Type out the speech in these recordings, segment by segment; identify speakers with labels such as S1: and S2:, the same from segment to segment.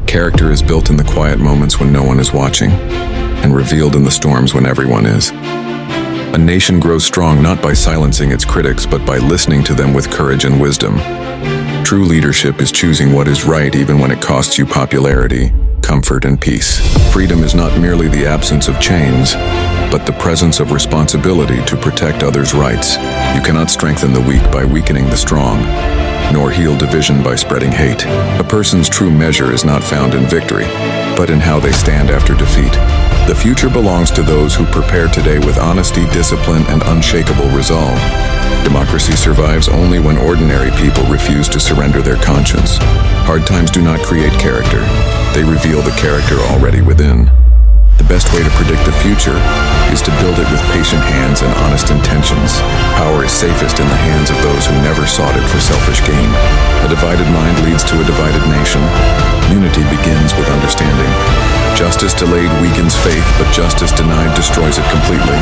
S1: Character is built in the quiet moments when no one is watching, and revealed in the storms when everyone is. A nation grows strong not by silencing its critics, but by listening to them with courage and wisdom. True leadership is choosing what is right even when it costs you popularity, comfort, and peace. Freedom is not merely the absence of chains, but the presence of responsibility to protect others' rights. You cannot strengthen the weak by weakening the strong, nor heal division by spreading hate. A person's true measure is not found in victory, but in how they stand after defeat. The future belongs to those who prepare today with honesty, discipline, and unshakable resolve. Democracy survives only when ordinary people refuse to surrender their conscience. Hard times do not create character. They reveal the character already within. The best way to predict the future is to build it with patient hands and honest intentions. Power is safest in the hands of those who never sought it for selfish gain. A divided mind leads to a divided nation. Unity begins with understanding. Justice delayed weakens faith, but justice denied destroys it completely.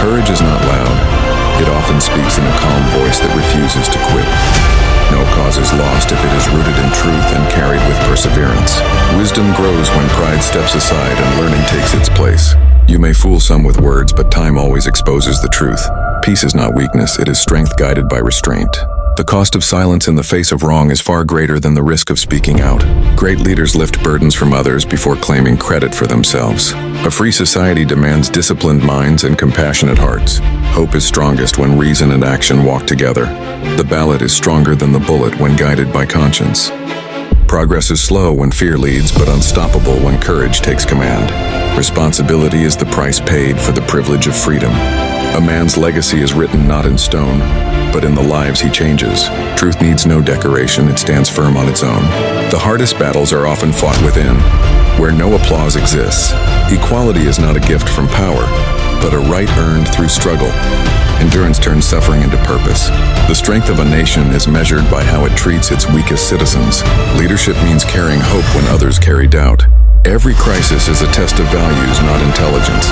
S1: Courage is not loud. It often speaks in a calm voice that refuses to quit. No cause is lost if it is rooted in truth and carried with perseverance. Wisdom grows when pride steps aside and learning takes its place. You may fool some with words, but time always exposes the truth. Peace is not weakness, it is strength guided by restraint. The cost of silence in the face of wrong is far greater than the risk of speaking out. Great leaders lift burdens from others before claiming credit for themselves. A free society demands disciplined minds and compassionate hearts. Hope is strongest when reason and action walk together. The ballot is stronger than the bullet when guided by conscience. Progress is slow when fear leads, but unstoppable when courage takes command. Responsibility is the price paid for the privilege of freedom. A man's legacy is written not in stone, but in the lives he changes. Truth needs no decoration, it stands firm on its own. The hardest battles are often fought within, where no applause exists. Equality is not a gift from power, but a right earned through struggle. Endurance turns suffering into purpose. The strength of a nation is measured by how it treats its weakest citizens. Leadership means carrying hope when others carry doubt. Every crisis is a test of values, not intelligence.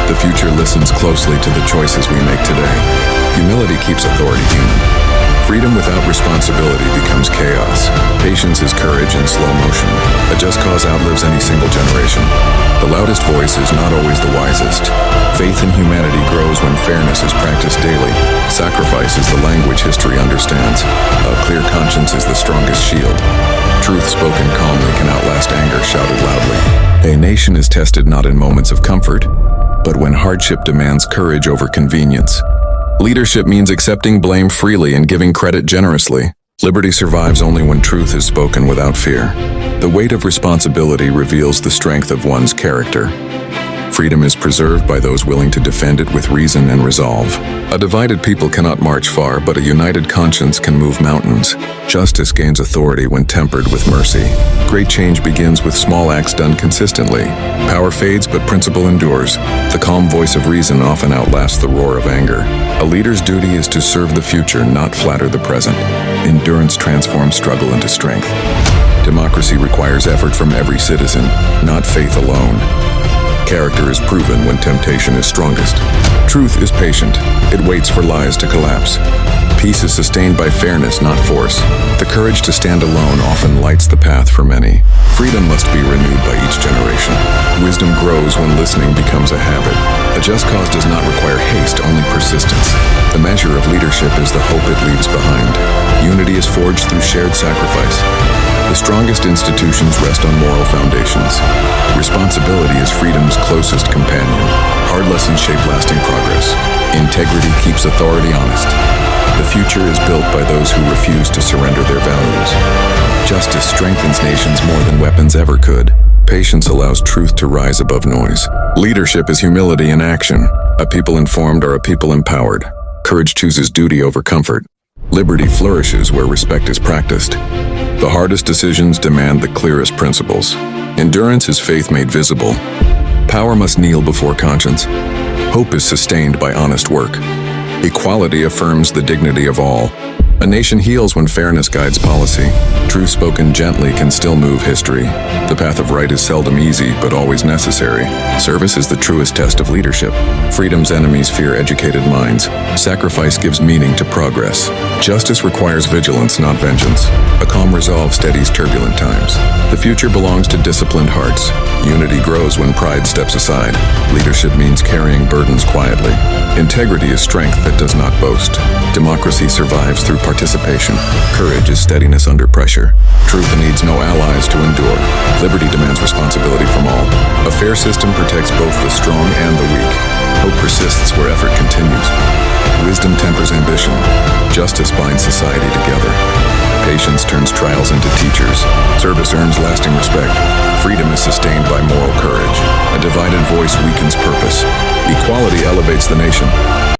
S1: The future listens closely to the choices we make today. Humility keeps authority human. Freedom without responsibility becomes chaos. Patience is courage in slow motion. A just cause outlives any single generation. The loudest voice is not always the wisest. Faith in humanity grows when fairness is practiced daily. Sacrifice is the language history understands. A clear conscience is the strongest shield. Truth spoken calmly can outlast anger shouted loudly. A nation is tested not in moments of comfort, but when hardship demands courage over convenience. Leadership means accepting blame freely and giving credit generously. Liberty survives only when truth is spoken without fear. The weight of responsibility reveals the strength of one's character. Freedom is preserved by those willing to defend it with reason and resolve. A divided people cannot march far, but a united conscience can move mountains. Justice gains authority when tempered with mercy. Great change begins with small acts done consistently. Power fades, but principle endures. The calm voice of reason often outlasts the roar of anger. A leader's duty is to serve the future, not flatter the present. Endurance transforms struggle into strength. Democracy requires effort from every citizen, not faith alone. Character is proven when temptation is strongest. Truth is patient. It waits for lies to collapse. Peace is sustained by fairness, not force. The courage to stand alone often lights the path for many. Freedom must be renewed by each generation. Wisdom grows when listening becomes a habit. A just cause does not require haste, only persistence. The measure of leadership is the hope it leaves behind. Unity is forged through shared sacrifice. The strongest institutions rest on moral foundations. Responsibility is freedom's closest companion. Hard lessons shape lasting progress. Integrity keeps authority honest. The future is built by those who refuse to surrender their values. Justice strengthens nations more than weapons ever could. Patience allows truth to rise above noise. Leadership is humility in action. A people informed are a people empowered. Courage chooses duty over comfort. Liberty flourishes where respect is practiced. The hardest decisions demand the clearest principles. Endurance is faith made visible. Power must kneel before conscience. Hope is sustained by honest work. Equality affirms the dignity of all. A nation heals when fairness guides policy. Truth spoken gently can still move history. The path of right is seldom easy, but always necessary. Service is the truest test of leadership. Freedom's enemies fear educated minds. Sacrifice gives meaning to progress. Justice requires vigilance, not vengeance. A calm resolve steadies turbulent times. The future belongs to disciplined hearts. Unity grows when pride steps aside. Leadership means carrying burdens quietly. Integrity is strength that does not boast. Democracy survives through participation. Courage is steadiness under pressure. Truth needs no allies to endure. Liberty demands responsibility from all. A fair system protects both the strong and the weak. Hope persists where effort continues. Wisdom tempers ambition. Justice binds society together. Patience turns trials into teachers. Service earns lasting respect. Freedom is sustained by moral courage. A divided voice weakens purpose. Equality elevates the nation.